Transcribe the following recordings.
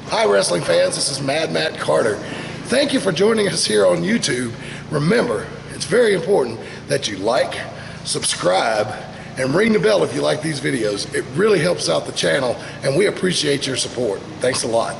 Hi wrestling fans, this is Mad Matt Carter. Thank you for joining us here on YouTube. Remember, it's very important that you like, subscribe, and ring the bell if you like these videos. It really helps out the channel and we appreciate your support. Thanks a lot.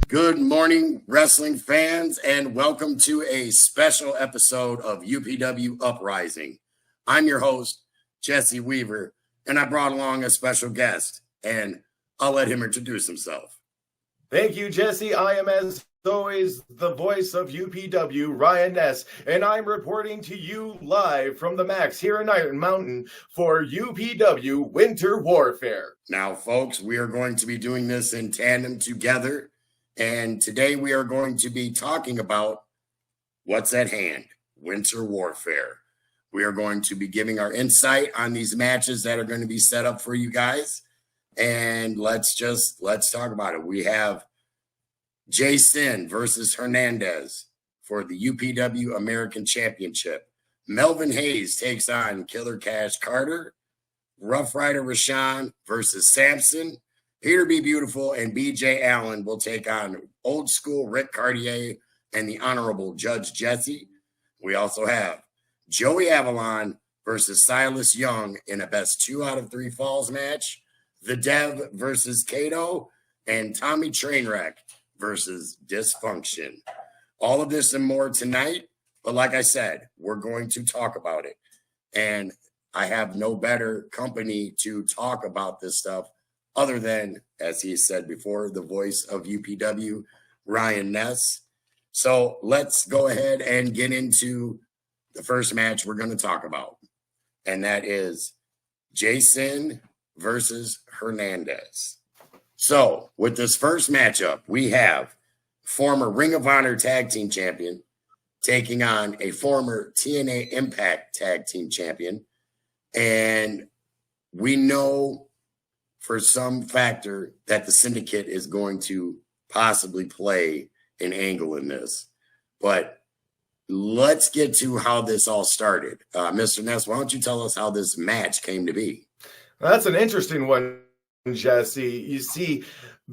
Good morning, wrestling fans, and welcome to a special episode of UPW Uprising. I'm your host, Jesse Weaver, and I brought along a special guest, and I'll let him introduce himself. Thank you, Jesse. I am, as always, the voice of UPW, Ryan Ness, and I'm reporting to you live from the Max here in Iron Mountain for UPW Winter Warfare. Now, folks, we are going to be doing this in tandem together. And today we are going to be talking about what's at hand, Winter Warfare. We are going to be giving our insight on these matches that are going to be set up for you guys. And let's talk about it. We have Jason versus Hernandez for the UPW American Championship. Melvin Hayes takes on Killer Cash Carter. Rough Rider Rashawn versus Samson. Peter B. Beautiful and B.J. Allen will take on Old School Rick Cartier and the Honorable Judge Jesse. We also have Joey Avalon versus Silas Young in a best 2 out of 3 falls match. The Dev versus Kato and Tommy Trainwreck versus Dysfunction. All of this and more tonight. But like I said, we're going to talk about it. And I have no better company to talk about this stuff other than, as he said before, the voice of UPW, Ryan Ness. So let's go ahead and get into the first match we're going to talk about. And that is Jason versus Hernandez. So with this first matchup, we have former Ring of Honor Tag Team Champion taking on a former TNA Impact Tag Team Champion. And we know for some factor that the Syndicate is going to possibly play an angle in this. But let's get to how this all started. Mr. Ness, why don't you tell us how this match came to be? Well, that's an interesting one, Jesse. You see,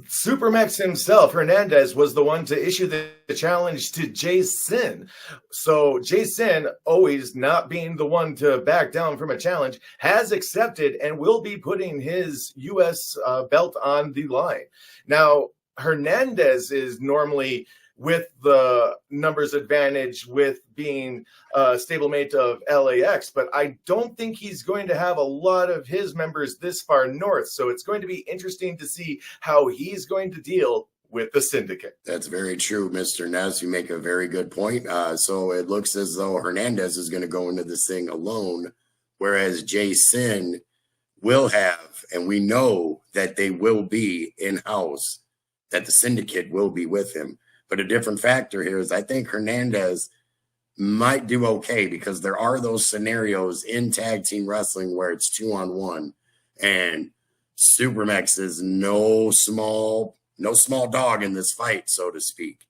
Supermax himself, Hernandez, was the one to issue the challenge to Jason. So Jason, always not being the one to back down from a challenge, has accepted and will be putting his U.S. belt on the line. Now, Hernandez is normally with the numbers advantage with being a stablemate of LAX, but I don't think he's going to have a lot of his members this far north. So it's going to be interesting to see how he's going to deal with the Syndicate. That's very true, Mr. Ness. You make a very good point. So it looks as though Hernandez is going to go into this thing alone, whereas Jason will have, and we know that they will be in-house, that the Syndicate will be with him. But a different factor here is I think Hernandez might do okay because there are those scenarios in tag team wrestling where it's 2-on-1 and Supermax is no small dog in this fight, so to speak.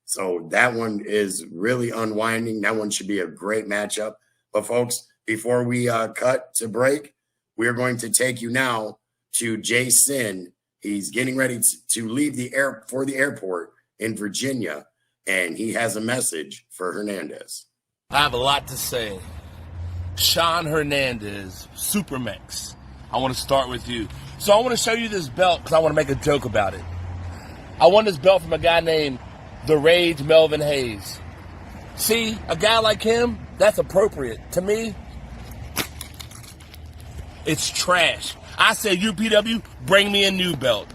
So that one is really unwinding. That one should be a great matchup. But folks, before we cut to break, we are going to take you now to Jason. He's getting ready to leave the airport in Virginia, and he has a message for Hernandez. I have a lot to say. Sean Hernandez, Supermax. I want to start with you. So I want to show you this belt because I want to make a joke about it. I won this belt from a guy named The Rage Melvin Hayes. See, a guy like him, that's appropriate. To me, it's trash. I said, UPW, bring me a new belt.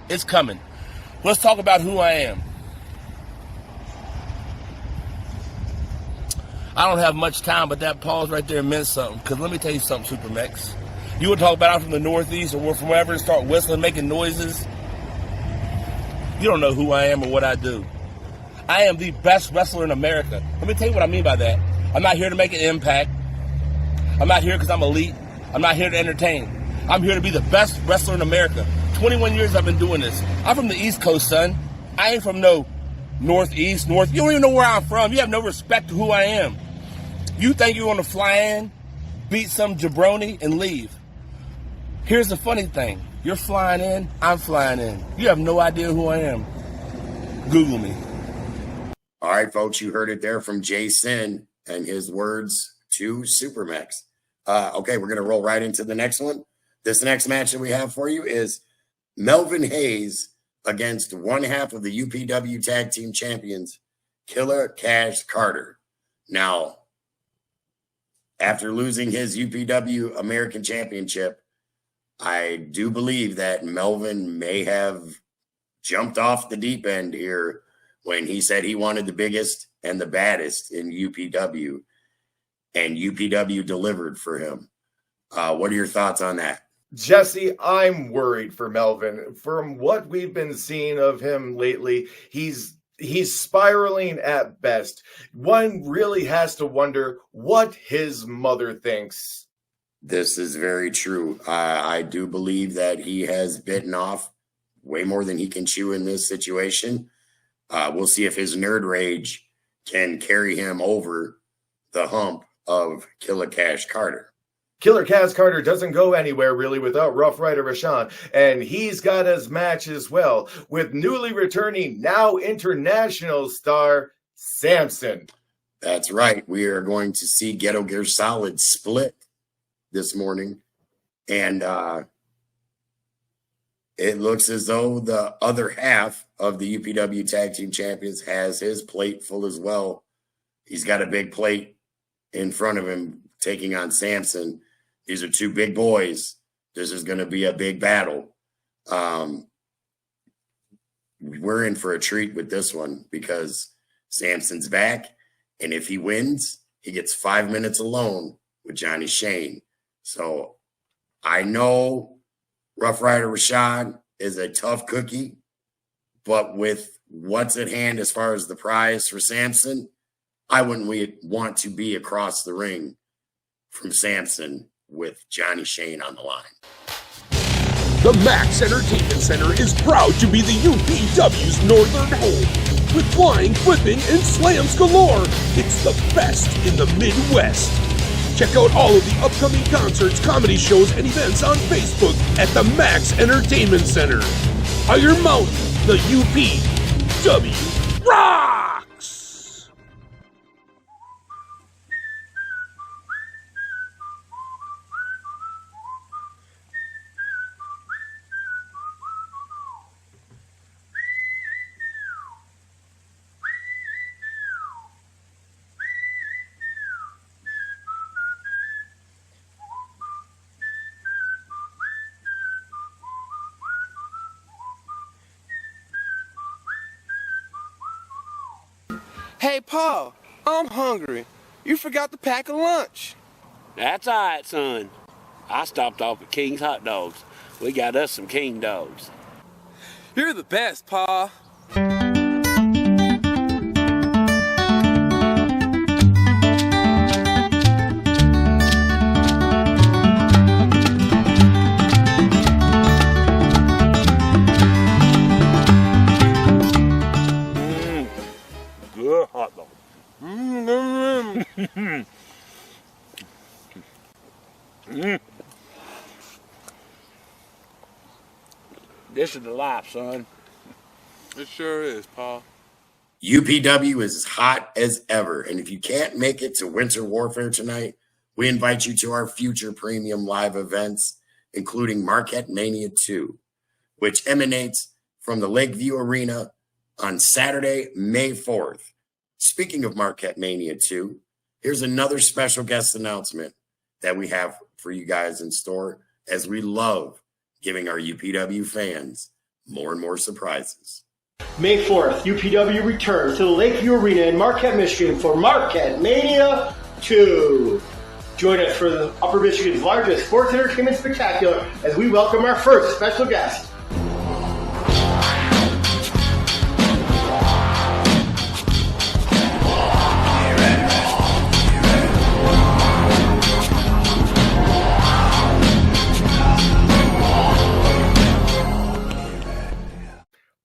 It's coming. Let's talk about who I am. I don't have much time, but that pause right there meant something. Because let me tell you something, Supermex. You would talk about I'm from the Northeast or from wherever and start whistling, making noises. You don't know who I am or what I do. I am the best wrestler in America. Let me tell you what I mean by that. I'm not here to make an impact. I'm not here because I'm elite. I'm not here to entertain. I'm here to be the best wrestler in America. 21 years I've been doing this. I'm from the East Coast, son. I ain't from no Northeast, North. You don't even know where I'm from. You have no respect to who I am. You think you're going to fly in, beat some jabroni, and leave. Here's the funny thing. You're flying in, I'm flying in. You have no idea who I am. Google me. All right, folks, you heard it there from Jason and his words to Supermex. Okay, we're going to roll right into the next one. This next match that we have for you is Melvin Hayes against one half of the UPW Tag Team Champions, Killer Cash Carter. Now, after losing his UPW American Championship, I do believe that Melvin may have jumped off the deep end here when he said he wanted the biggest and the baddest in UPW, and UPW delivered for him. What are your thoughts on that? Jesse, I'm worried for Melvin. From what we've been seeing of him lately, he's spiraling at best. One really has to wonder what his mother thinks. This is very true. I do believe that he has bitten off way more than he can chew in this situation. We'll see if his nerd rage can carry him over the hump of Killer Cash Carter. Killer Cash Carter doesn't go anywhere really without Rough Rider Rashawn, and he's got his match as well with newly returning, now international star Samson. That's right. We are going to see Ghetto Gear Solid split this morning, and it looks as though the other half of the UPW Tag Team Champions has his plate full as well. He's got a big plate in front of him taking on Samson. These are two big boys. This is going to be a big battle. We're in for a treat with this one because Samson's back, and if he wins, he gets 5 minutes alone with Johnny Shane. So I know Rough Rider Rashad is a tough cookie, but with what's at hand as far as the prize for Samson, I wouldn't want to be across the ring from Samson with Johnny Shane on the line. The Max Entertainment Center is proud to be the UPW's northern home. With flying, flipping, and slams galore, it's the best in the Midwest. Check out all of the upcoming concerts, comedy shows, and events on Facebook at the Max Entertainment Center. Iron Mountain, the UPW rocks! Hey, Paul, I'm hungry. You forgot to pack a lunch. That's all right, son. I stopped off at King's Hot Dogs. We got us some King dogs. You're the best, Pa. Good hot dog. This is the life, son. It sure is, Pa. UPW is as hot as ever, and if you can't make it to Winter Warfare tonight, we invite you to our future premium live events, including Marquette Mania 2, which emanates from the Lakeview Arena on Saturday, May 4th. Speaking of Marquette Mania 2, here's another special guest announcement that we have for you guys in store, as we love giving our UPW fans more and more surprises. May 4th, UPW returns to the Lakeview Arena in Marquette, Michigan for Marquette Mania 2. Join us for the Upper Michigan's largest sports entertainment spectacular as we welcome our first special guest.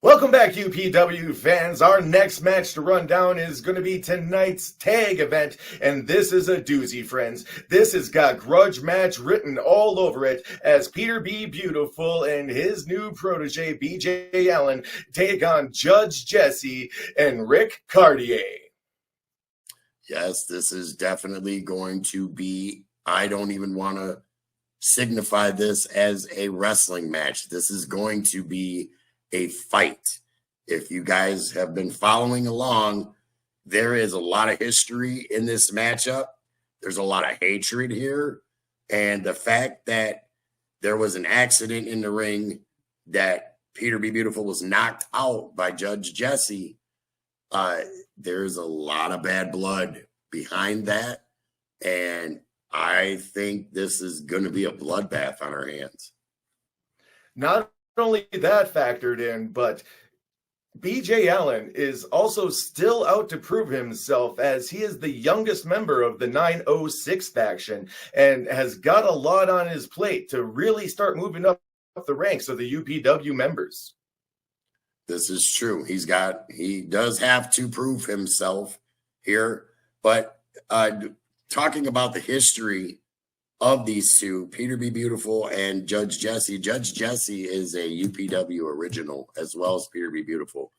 Welcome back, UPW fans. Our next match to run down is going to be tonight's tag event, and this is a doozy, friends. This has got grudge match written all over it as Peter B. Beautiful and his new protege, BJ Allen, take on Judge Jesse and Rick Cartier. Yes, this is definitely going to be, I don't even want to signify this as a wrestling match. This is going to be a fight. If you guys have been following along, there is a lot of history in this matchup. There's a lot of hatred here. And the fact that there was an accident in the ring, that Peter B. Beautiful was knocked out by Judge Jesse, there's a lot of bad blood behind that. And I think this is going to be a bloodbath on our hands. Not only that factored in, but BJ Allen is also still out to prove himself as he is the youngest member of the 906 faction and has got a lot on his plate to really start moving up the ranks of the UPW members. This is true. He does have to prove himself here, but talking about the history of these two, Peter B. Beautiful and Judge Jesse. Judge Jesse is a UPW original as well as Peter B. Beautiful.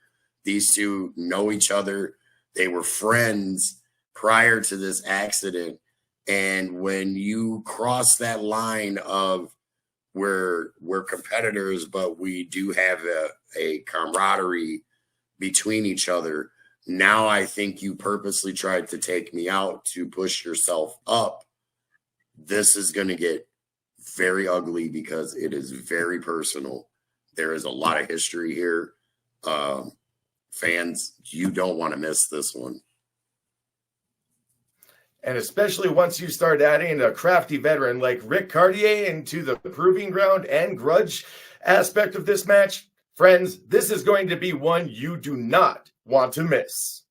These two know each other. They were friends prior to this accident. And when you cross that line of we're competitors, but we do have a camaraderie between each other, now I think you purposely tried to take me out to push yourself up. This is going to get very ugly because it is very personal. There is a lot of history here. Fans, you don't want to miss this one. And especially once you start adding a crafty veteran like Rick Cartier into the proving ground and grudge aspect of this match, friends, this is going to be one you do not want to miss.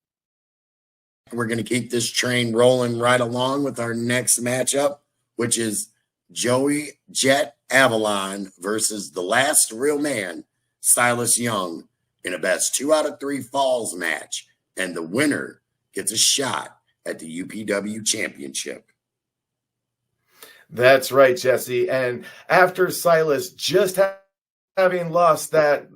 We're going to keep this train rolling right along with our next matchup, which is Joey Jet Avalon versus the last real man, Silas Young, in a best 2 out of 3 falls match. And the winner gets a shot at the UPW Championship. That's right, Jesse. And after Silas just having lost that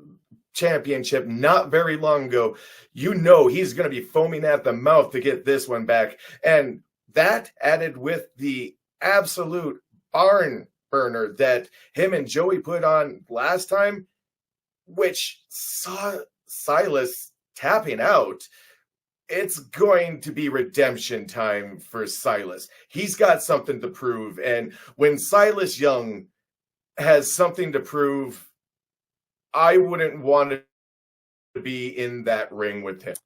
championship not very long ago, you know he's going to be foaming at the mouth to get this one back. And that added with the absolute barn burner that him and Joey put on last time, which saw Silas tapping out. It's going to be redemption time for Silas. He's got something to prove. And when Silas Young has something to prove, I wouldn't want to be in that ring with him.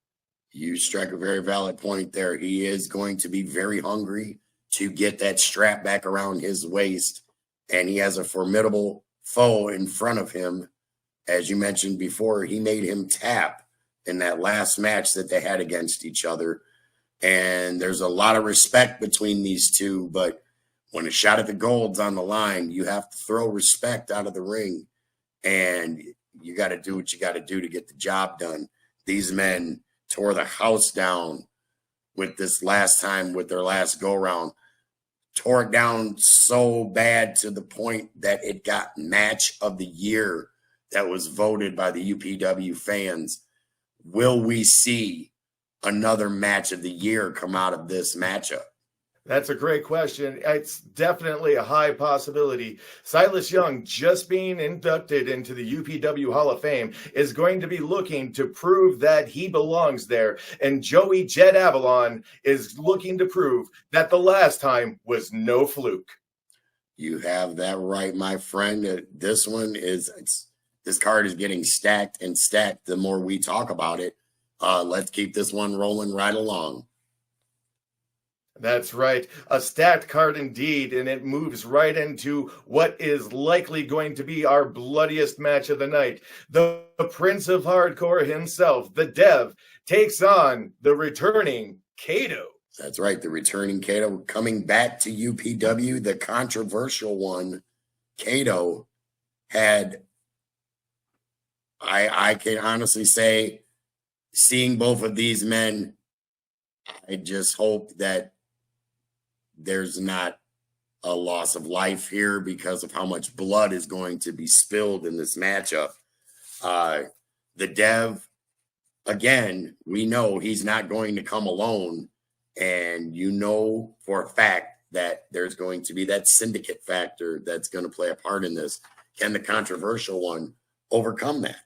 You strike a very valid point there. He is going to be very hungry to get that strap back around his waist. And he has a formidable foe in front of him. As you mentioned before, he made him tap in that last match that they had against each other. And there's a lot of respect between these two, but when a shot at the gold's on the line, you have to throw respect out of the ring. And you got to do what you got to do to get the job done. These men tore the house down with this last time, with their last go-round. Tore it down so bad to the point that it got match of the year that was voted by the UPW fans. Will we see another match of the year come out of this matchup? That's a great question. It's definitely a high possibility. Silas Young, just being inducted into the UPW Hall of Fame, is going to be looking to prove that he belongs there. And Joey Jet Avalon is looking to prove that the last time was no fluke. You have that right, my friend. This one is, This card is getting stacked and stacked the more we talk about it. Let's keep this one rolling right along. That's right. A stacked card indeed, and it moves right into what is likely going to be our bloodiest match of the night. The Prince of Hardcore himself, the Dev, takes on the returning Kato. That's right. The returning Kato coming back to UPW, the controversial one. Kato had, I can honestly say, seeing both of these men, I just hope that there's not a loss of life here because of how much blood is going to be spilled in this matchup. The Dev, again, we know he's not going to come alone. And you know for a fact that there's going to be that syndicate factor that's going to play a part in this. Can the controversial one overcome that?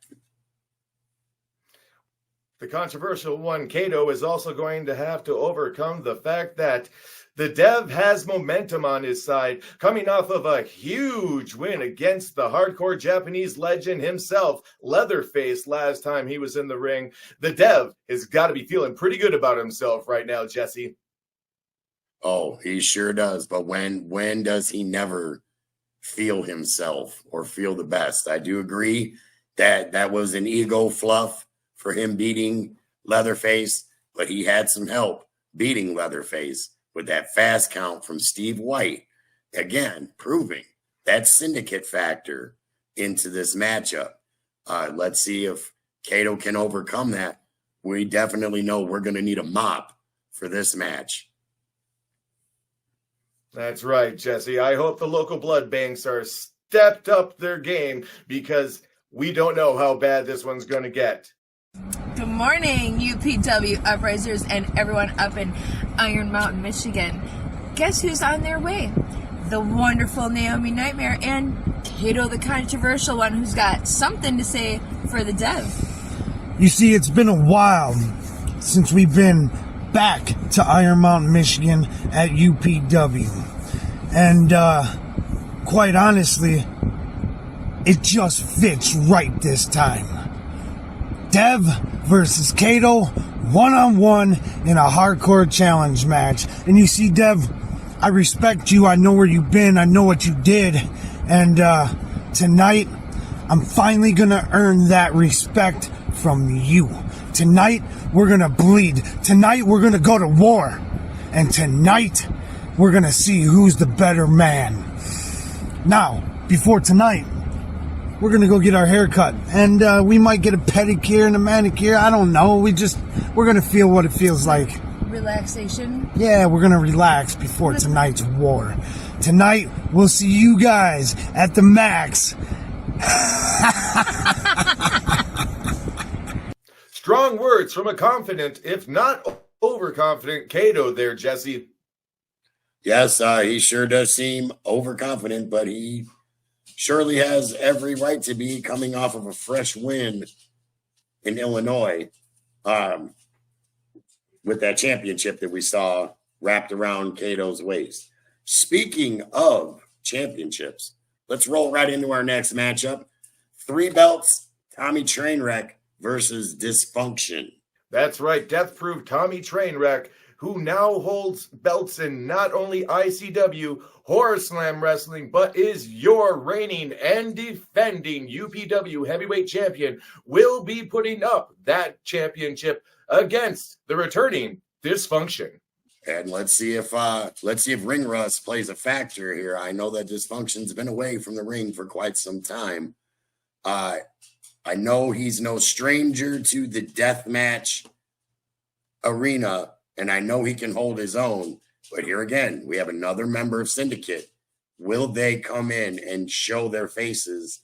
The controversial one, Kato, is also going to have to overcome the fact that the Dev has momentum on his side, coming off of a huge win against the hardcore Japanese legend himself, Leatherface, last time he was in the ring. The Dev has got to be feeling pretty good about himself right now, Jesse. Oh, he sure does. But when does he never feel himself or feel the best? I do agree that that was an ego fluff for him beating Leatherface, but he had some help beating Leatherface with that fast count from Steve White. Again, proving that syndicate factor into this matchup. Let's see if Kato can overcome that. We definitely know we're going to need a mop for this match. That's right, Jesse. I hope the local blood banks are stepped up their game because we don't know how bad this one's going to get. Good morning, UPW Uprisers and everyone up in Iron Mountain, Michigan. Guess who's on their way? The wonderful Naomi Nightmare and Kato the controversial one who's got something to say for the Dev. You see, it's been a while since we've been back to Iron Mountain, Michigan at UPW. And quite honestly, it just fits right this time. Dev versus Kato, one-on-one in a hardcore challenge match. And you see, Dev, I respect you. I know where you've been. I know what you did. And tonight, I'm finally going to earn that respect from you. Tonight, we're going to bleed. Tonight, we're going to go to war. And tonight, we're going to see who's the better man. Now, before tonight, we're going to go get our hair cut. And we might get a pedicure and a manicure. I don't know. We're going to feel what it feels like. Relaxation. Yeah, we're going to relax before tonight's war. Tonight, we'll see you guys at the Max. Strong words from a confident, if not overconfident, Kato there, Jesse. Yes, he sure does seem overconfident, but he surely has every right to be coming off of a fresh win in Illinois with that championship that we saw wrapped around Kato's waist. Speaking of championships, let's roll right into our next matchup. 3 belts, Tommy Trainwreck versus Dysfunction. That's right, Death Proof Tommy Trainwreck, who now holds belts in not only ICW, Horror Slam Wrestling, but is your reigning and defending UPW heavyweight champion, will be putting up that championship against the returning Dysfunction. And let's see if ring rust plays a factor here. I know that Dysfunction's been away from the ring for quite some time. I know he's no stranger to the deathmatch arena, and I know he can hold his own. But here again, we have another member of Syndicate. Will they come in and show their faces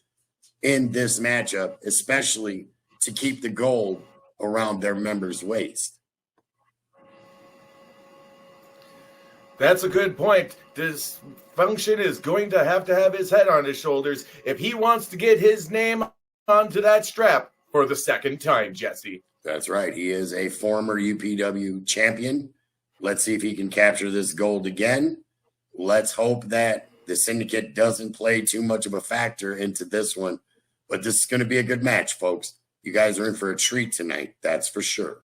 in this matchup, especially to keep the gold around their member's waist? That's a good point. Dysfunction is going to have his head on his shoulders if he wants to get his name onto that strap for the second time, Jesse. That's right. He is a former UPW champion. Let's see if he can capture this gold again. Let's hope that the Syndicate doesn't play too much of a factor into this one. But this is going to be a good match, folks. You guys are in for a treat tonight, that's for sure.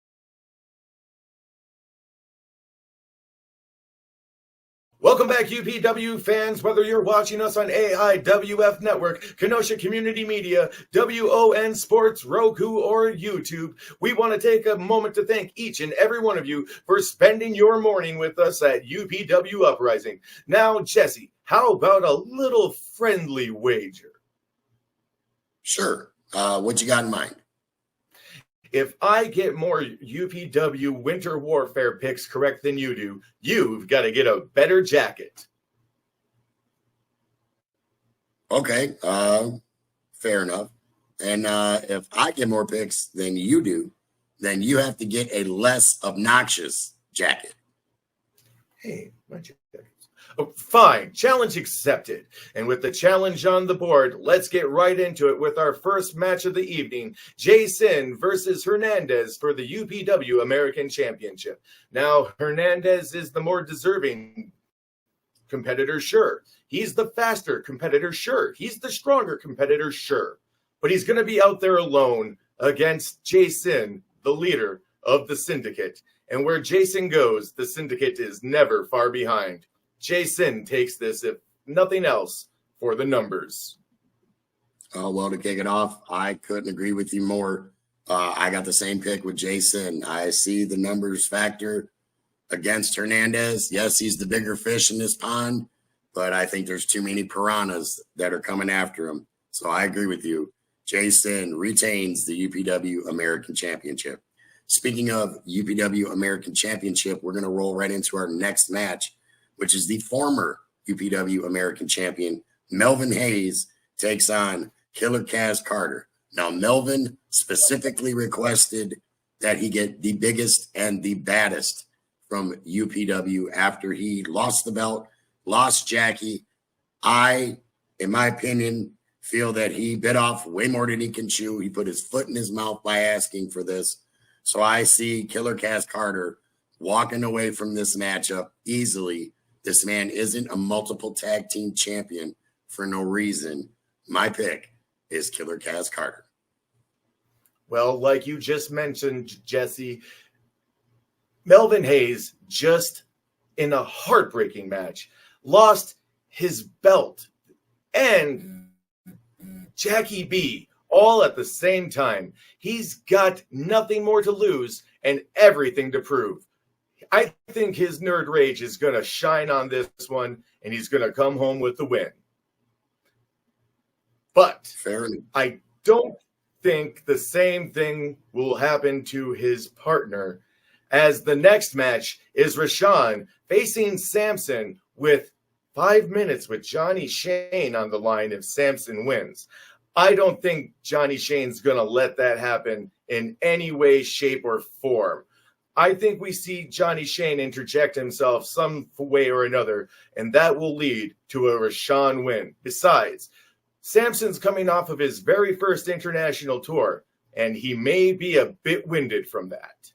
Welcome back, UPW fans. Whether you're watching us on AIWF Network, Kenosha Community Media, WON Sports, Roku, or YouTube, we want to take a moment to thank each and every one of you for spending your morning with us at UPW Uprising. Now, Jesse, how about a little friendly wager? Sure. What you got in mind? If I get more UPW Winter Warfare picks correct than you do, you've got to get a better jacket. Okay, fair enough. And if I get more picks than you do, then you have to get a less obnoxious jacket. Hey, my jacket. Oh, fine, challenge accepted. And with the challenge on the board, let's get right into it with our first match of the evening, Jason versus Hernandez for the UPW American Championship. Now, Hernandez is the more deserving competitor, sure. He's the faster competitor, sure. He's the stronger competitor, sure. But he's going to be out there alone against Jason, the leader of the syndicate. And where Jason goes, the syndicate is never far behind. Jason takes this, if nothing else, for the numbers. Oh, well, to kick it off, I couldn't agree with you more. I got the same pick with Jason. I see the numbers factor against Hernandez. Yes, he's the bigger fish in this pond, but I think there's too many piranhas that are coming after him. So I agree with you. Jason retains the UPW American Championship. Speaking of UPW American Championship, we're going to roll right into our next match, which is the former UPW American champion, Melvin Hayes, takes on Killer Kaz Carter. Now, Melvin specifically requested that he get the biggest and the baddest from UPW after he lost the belt, lost Jackie. I, in my opinion, feel that he bit off way more than he can chew. He put his foot in his mouth by asking for this. So I see Killer Kaz Carter walking away from this matchup easily. This man isn't a multiple tag team champion for no reason. My pick is Killer Kaz Carter. Well, like you just mentioned, Jesse, Melvin Hayes, just in a heartbreaking match, lost his belt and Jackie B all at the same time. He's got nothing more to lose and everything to prove. I think his nerd rage is going to shine on this one, and he's going to come home with the win. But Fair enough. I don't think the same thing will happen to his partner, as the next match is Rashawn facing Samson with 5 minutes with Johnny Shane on the line if Samson wins. I don't think Johnny Shane's going to let that happen in any way, shape, or form. I think we see Johnny Shane interject himself some way or another, and that will lead to a Rashawn win. Besides, Samson's coming off of his very first international tour, and he may be a bit winded from that.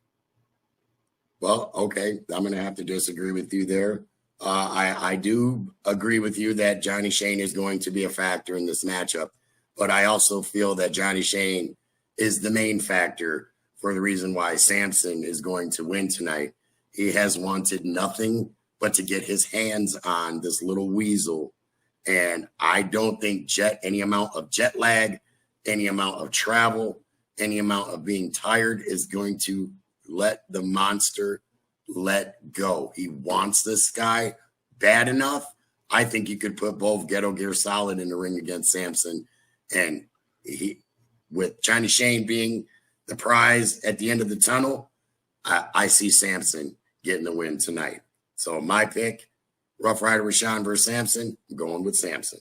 Well, okay, I'm going to have to disagree with you there. I do agree with you that Johnny Shane is going to be a factor in this matchup, but I also feel that Johnny Shane is the main factor for the reason why Samson is going to win tonight. He has wanted nothing but to get his hands on this little weasel. And I don't think any amount of jet lag, any amount of travel, any amount of being tired is going to let the monster let go. He wants this guy bad enough. I think you could put both Ghetto Gear Solid in the ring against Samson. And with Johnny Shane being the prize at the end of the tunnel, I see Samson getting the win tonight. So my pick, Rough Rider Rashawn versus Samson, I'm going with Samson.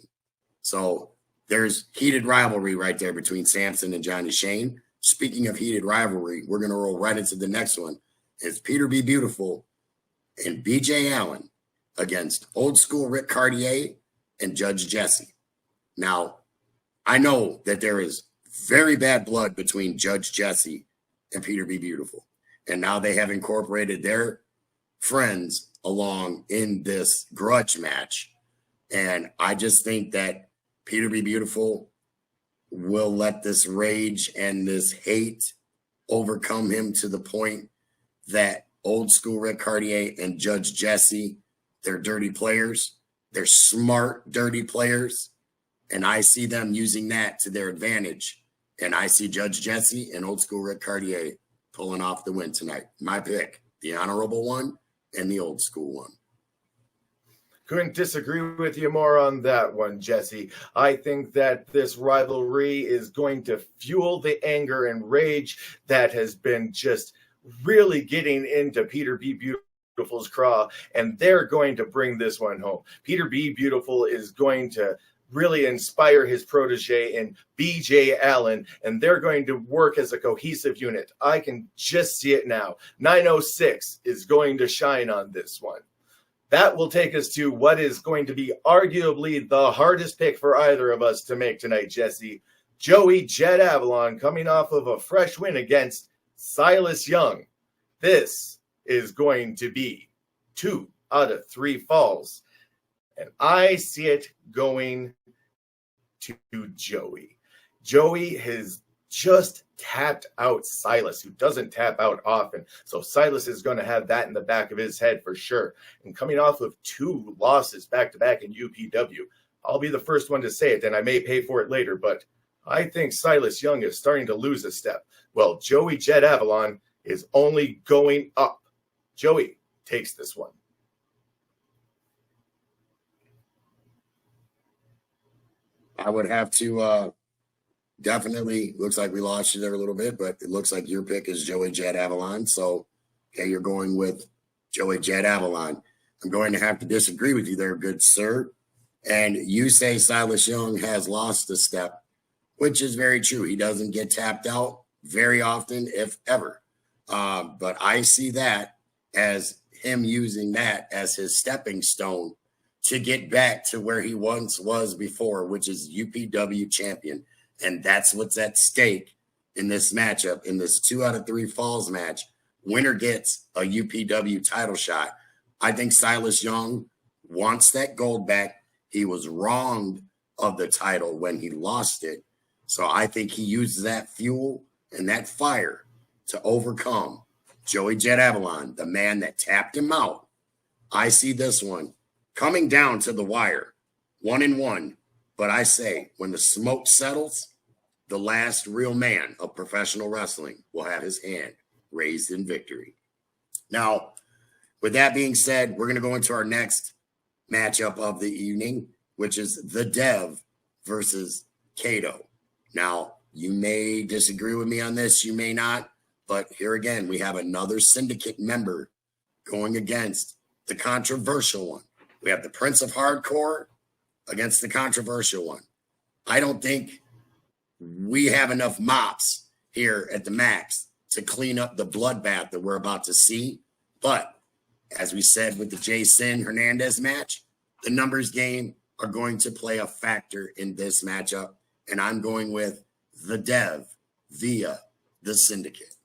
So there's heated rivalry right there between Samson and Johnny Shane. Speaking of heated rivalry, we're going to roll right into the next one. It's Peter B. Beautiful and BJ Allen against Old School Rick Cartier and Judge Jesse. Now, I know that there is very bad blood between Judge Jesse and Peter B. Beautiful. And now they have incorporated their friends along in this grudge match. And I just think that Peter B. Beautiful will let this rage and this hate overcome him to the point that old school Rick Cartier and Judge Jesse, they're dirty players. They're smart, dirty players. And I see them using that to their advantage. And I see Judge Jesse and old school Rick Cartier pulling off the win tonight. My pick, the honorable one and the old school one. Couldn't disagree with you more on that one, Jesse. I think that this rivalry is going to fuel the anger and rage that has been just really getting into Peter B. Beautiful's craw, and they're going to bring this one home. Peter B. Beautiful is going to really inspire his protege in BJ Allen, and they're going to work as a cohesive unit. I can just see it now. 906 is going to shine on this one. That will take us to what is going to be arguably the hardest pick for either of us to make tonight, Jesse. Joey Jet Avalon coming off of a fresh win against Silas Young. This is going to be 2 out of 3 falls. And I see it going to Joey. Joey has just tapped out Silas, who doesn't tap out often. So Silas is going to have that in the back of his head for sure. And coming off of 2 losses back-to-back in UPW, I'll be the first one to say it, and I may pay for it later, but I think Silas Young is starting to lose a step. Well, Joey Jet Avalon is only going up. Joey takes this one. I would have to definitely, looks like we lost you there a little bit, but it looks like your pick is Joey Jet Avalon. So, okay, you're going with Joey Jet Avalon. I'm going to have to disagree with you there, good sir. And you say Silas Young has lost a step, which is very true. He doesn't get tapped out very often, if ever. But I see that as him using that as his stepping stone to get back to where he once was before, which is UPW champion. And that's what's at stake in this matchup, in this 2 out of 3 falls match. Winner gets a UPW title shot. I think Silas Young wants that gold back. He was wronged of the title when he lost it. So I think he uses that fuel and that fire to overcome Joey Jet Avalon, the man that tapped him out. I see this one coming down to the wire, 1-1. But I say, when the smoke settles, the last real man of professional wrestling will have his hand raised in victory. Now, with that being said, we're going to go into our next matchup of the evening, which is the Dev versus Kato. Now, you may disagree with me on this, you may not, but here again, we have another syndicate member going against the controversial one. We have the Prince of Hardcore against the controversial one. I don't think we have enough mops here at the Max to clean up the bloodbath that we're about to see. But as we said with the Jason Hernandez match, the numbers game are going to play a factor in this matchup. And I'm going with the Dev via the Syndicate.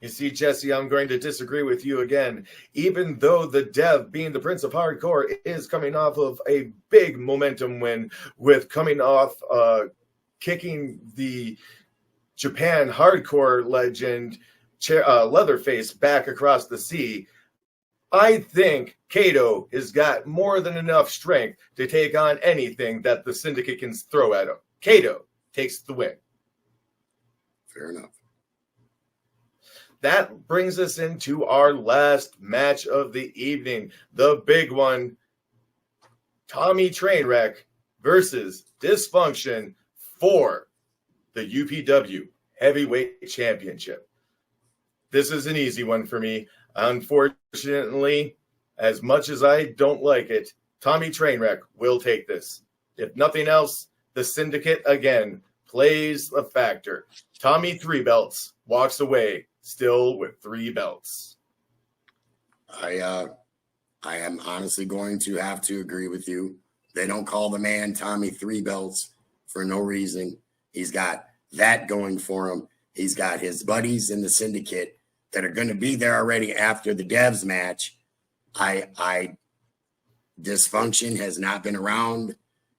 You see, Jesse, I'm going to disagree with you again. Even though the Dev, being the Prince of Hardcore, is coming off of a big momentum win with coming off kicking the Japan Hardcore legend Leatherface back across the sea, I think Kato has got more than enough strength to take on anything that the Syndicate can throw at him. Kato takes the win. Fair enough. That brings us into our last match of the evening, the big one, Tommy Trainwreck versus Dysfunction for the UPW Heavyweight Championship. This is an easy one for me. Unfortunately, as much as I don't like it, Tommy Trainwreck will take this. If nothing else, the Syndicate again plays a factor. Tommy 3 belts walks away still with 3 belts. I am honestly going to have to agree with you. They don't call the man Tommy 3 belts for no reason. He's got that going for him. He's got his buddies in the Syndicate that are going to be there already after the Devs match. Dysfunction has not been around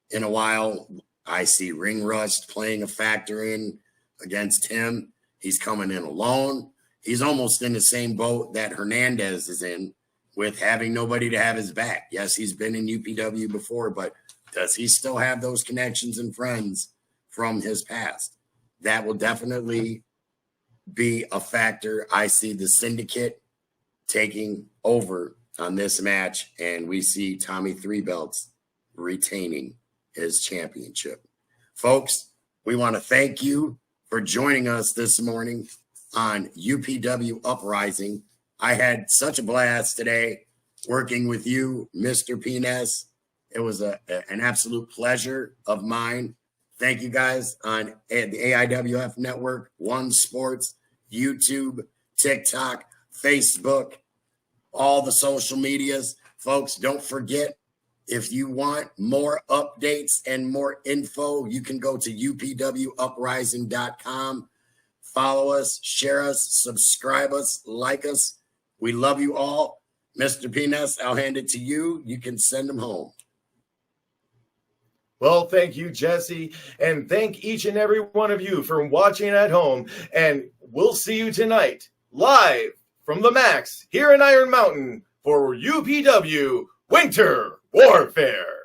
in a while. I see ring rust playing a factor in against him. He's coming in alone. He's almost in the same boat that Hernandez is in, with having nobody to have his back. Yes, he's been in UPW before, but does he still have those connections and friends from his past? That will definitely be a factor. I see the syndicate taking over on this match, and we see Tommy Three Belts retaining his championship. Folks, we want to thank you for joining us this morning on UPW Uprising. I had such a blast today working with you, Mr. Pines. It was an absolute pleasure of mine. Thank you guys on the AIWF Network, One Sports, YouTube, TikTok, Facebook, all the social medias. Folks, don't forget, if you want more updates and more info, you can go to upwuprising.com. Follow us, share us, subscribe us, like us. We love you all. Mr. Pines, I'll hand it to you. You can send them home. Well, thank you, Jesse, and thank each and every one of you for watching at home, and we'll see you tonight, live from the Max here in Iron Mountain for UPW Winter Warfare.